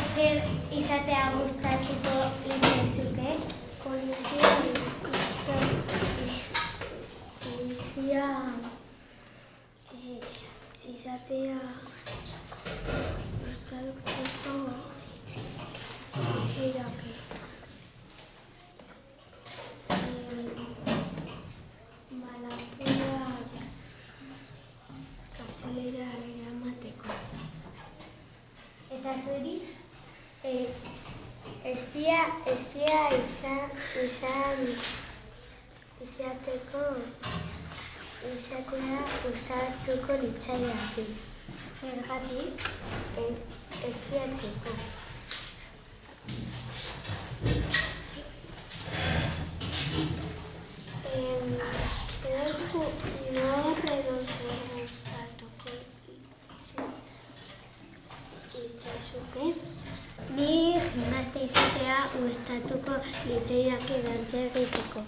zer izatea gustatuko litzaizuke? Polizia izatea gustatuko litzaidake. Malapurak kartzelera eramateko. Eta zuri? Espia izatea gustatuko litzaidake. Zergatik? Espiatzeko. Norabero zer gustatuko litzaizuke? Ni gimnasta izatea gustatuko litzaidake dantza egiteko.